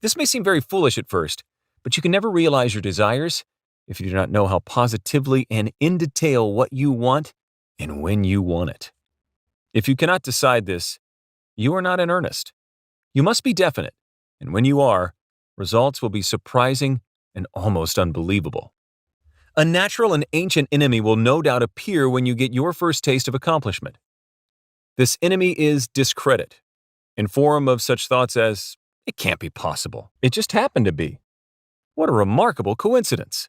This may seem very foolish at first, but you can never realize your desires if you do not know how positively and in detail what you want and when you want it. If you cannot decide this, you are not in earnest. You must be definite, and when you are, results will be surprising and almost unbelievable. A natural and ancient enemy will no doubt appear when you get your first taste of accomplishment. This enemy is discredit, in form of such thoughts as, "It can't be possible. It just happened to be. What a remarkable coincidence."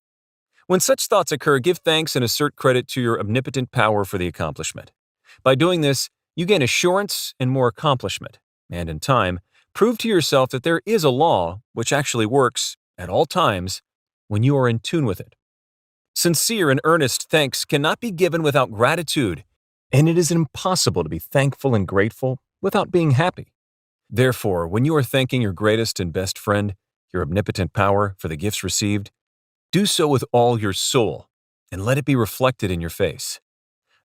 When such thoughts occur, give thanks and assert credit to your omnipotent power for the accomplishment. By doing this, you gain assurance and more accomplishment, and in time, prove to yourself that there is a law which actually works at all times when you are in tune with it. Sincere and earnest thanks cannot be given without gratitude, and it is impossible to be thankful and grateful without being happy. Therefore, when you are thanking your greatest and best friend, your omnipotent power, for the gifts received, do so with all your soul, and let it be reflected in your face.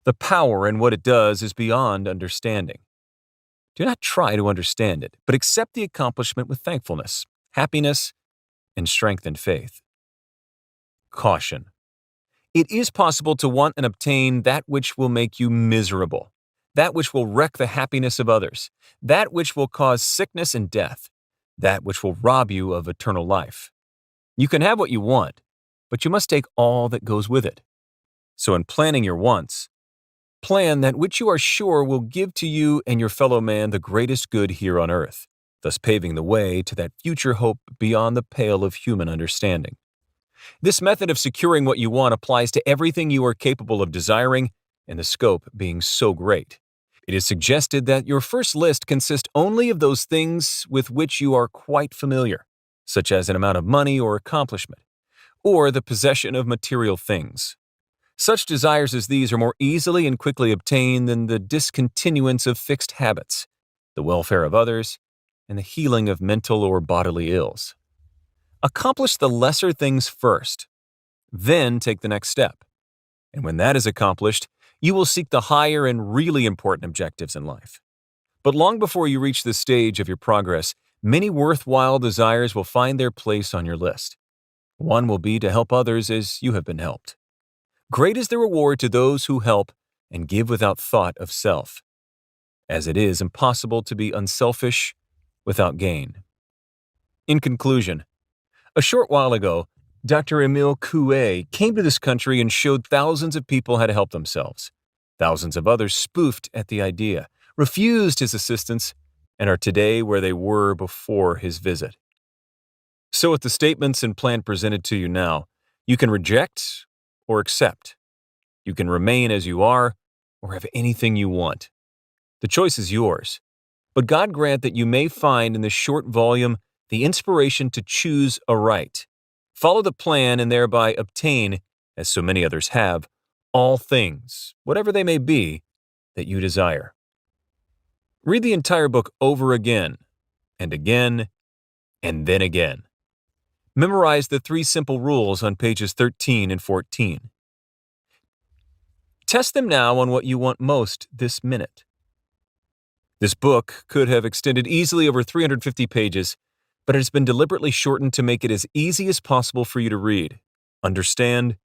The power in what it does is beyond understanding. Do not try to understand it, but accept the accomplishment with thankfulness, happiness, and strengthened faith. Caution. It is possible to want and obtain that which will make you miserable, that which will wreck the happiness of others, that which will cause sickness and death, that which will rob you of eternal life. You can have what you want, but you must take all that goes with it. So in planning your wants, plan that which you are sure will give to you and your fellow man the greatest good here on earth, thus paving the way to that future hope beyond the pale of human understanding. This method of securing what you want applies to everything you are capable of desiring, and the scope being so great. It is suggested that your first list consist only of those things with which you are quite familiar, such as an amount of money or accomplishment, or the possession of material things. Such desires as these are more easily and quickly obtained than the discontinuance of fixed habits, the welfare of others, and the healing of mental or bodily ills. Accomplish the lesser things first, then take the next step. And when that is accomplished, you will seek the higher and really important objectives in life. But long before you reach this stage of your progress, many worthwhile desires will find their place on your list. One will be to help others as you have been helped. Great is the reward to those who help and give without thought of self, as it is impossible to be unselfish without gain. In conclusion, a short while ago, Dr. Emile Coué came to this country and showed thousands of people how to help themselves. Thousands of others spoofed at the idea, refused his assistance, and are today where they were before his visit. So with the statements and plan presented to you now, you can reject or accept. You can remain as you are or have anything you want. The choice is yours. But God grant that you may find in this short volume the inspiration to choose aright, follow the plan, and thereby obtain, as so many others have, all things, whatever they may be, that you desire. Read the entire book over again, and again, and then again. Memorize the 3 simple rules on pages 13 and 14. Test them now on what you want most this minute. This book could have extended easily over 350 pages, but it has been deliberately shortened to make it as easy as possible for you to read, understand,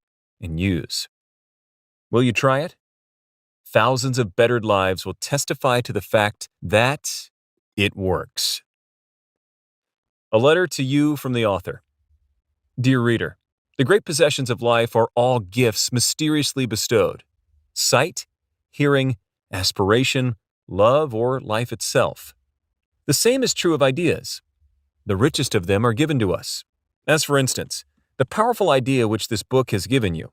and use. Will you try it? Thousands of bettered lives will testify to the fact that it works. A letter to you from the author. Dear reader, the great possessions of life are all gifts mysteriously bestowed. Sight, hearing, aspiration, love, or life itself. The same is true of ideas. The richest of them are given to us. As for instance, the powerful idea which this book has given you.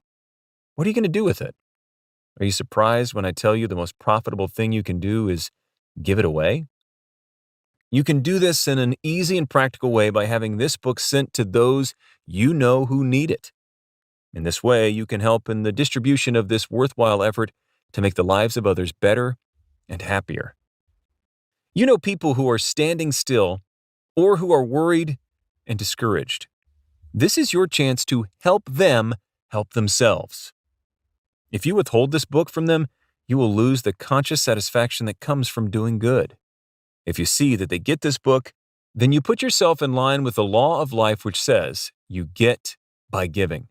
What are you going to do with it? Are you surprised when I tell you the most profitable thing you can do is give it away? You can do this in an easy and practical way by having this book sent to those you know who need it. In this way, you can help in the distribution of this worthwhile effort to make the lives of others better and happier. You know people who are standing still or who are worried and discouraged. This is your chance to help them help themselves. If you withhold this book from them, you will lose the conscious satisfaction that comes from doing good. If you see that they get this book, then you put yourself in line with the law of life which says you get by giving,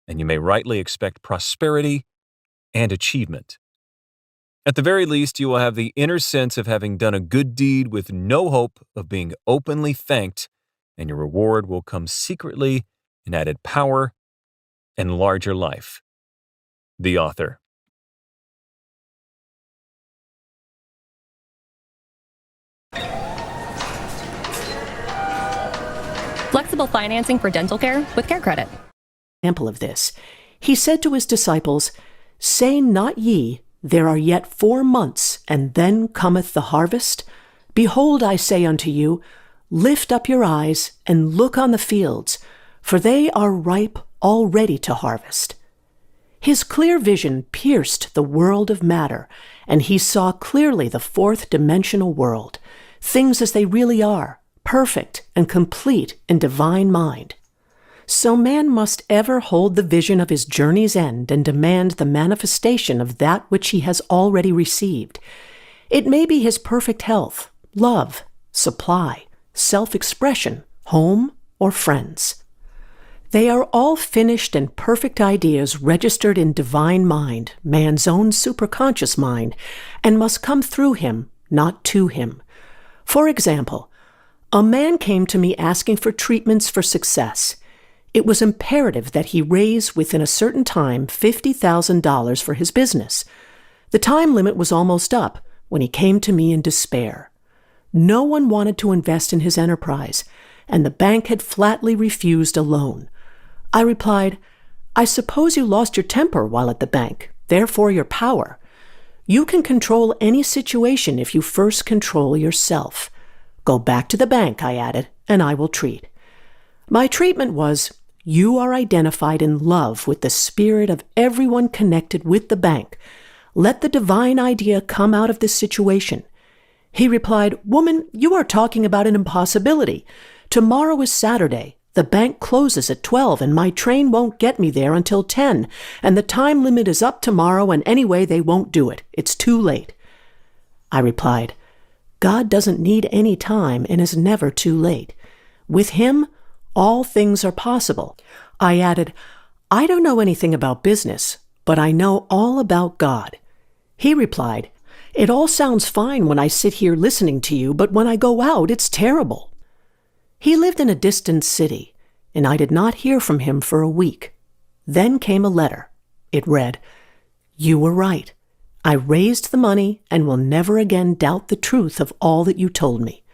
and you may rightly expect prosperity and achievement. At the very least, you will have the inner sense of having done a good deed with no hope of being openly thanked, and your reward will come secretly in added power and larger life. The author. Flexible financing for dental care with Care Credit. Example of this. He said to his disciples, "Say not ye, there are yet 4 months, and then cometh the harvest? Behold, I say unto you, lift up your eyes and look on the fields, for they are ripe already to harvest." His clear vision pierced the world of matter, and he saw clearly the fourth-dimensional world, things as they really are, perfect and complete in divine mind. So man must ever hold the vision of his journey's end and demand the manifestation of that which he has already received. It may be his perfect health, love, supply, self-expression, home, or friends. They are all finished and perfect ideas registered in divine mind, man's own superconscious mind, and must come through him, not to him. For example, a man came to me asking for treatments for success. It was imperative that he raise within a certain time $50,000 for his business. The time limit was almost up when he came to me in despair. No one wanted to invest in his enterprise, and the bank had flatly refused a loan. I replied, "I suppose you lost your temper while at the bank, therefore your power. You can control any situation if you first control yourself. Go back to the bank," I added, "and I will treat." My treatment was, "You are identified in love with the spirit of everyone connected with the bank. Let the divine idea come out of this situation." He replied, "Woman, you are talking about an impossibility. Tomorrow is Saturday. The bank closes at 12, and my train won't get me there until 10, and the time limit is up tomorrow, and anyway, they won't do it. It's too late." I replied, "God doesn't need any time and is never too late. With him, all things are possible." I added, "I don't know anything about business, but I know all about God." He replied, "It all sounds fine when I sit here listening to you, but when I go out, it's terrible." He lived in a distant city, and I did not hear from him for a week. Then came a letter. It read, "You were right. I raised the money and will never again doubt the truth of all that you told me."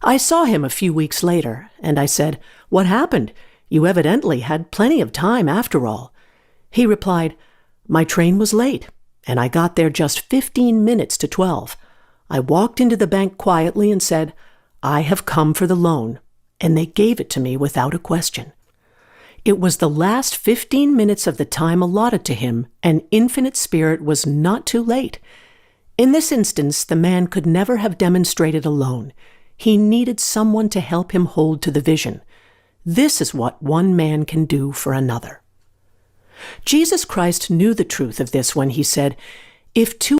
I saw him a few weeks later, and I said, "What happened? You evidently had plenty of time after all." He replied, "My train was late, and I got there just 15 minutes to 12. I walked into the bank quietly and said, 'I have come for the loan,' and they gave it to me without a question." It was the last 15 minutes of the time allotted to him, and Infinite Spirit was not too late. In this instance, the man could never have demonstrated alone. He needed someone to help him hold to the vision. This is what one man can do for another. Jesus Christ knew the truth of this when he said, "If two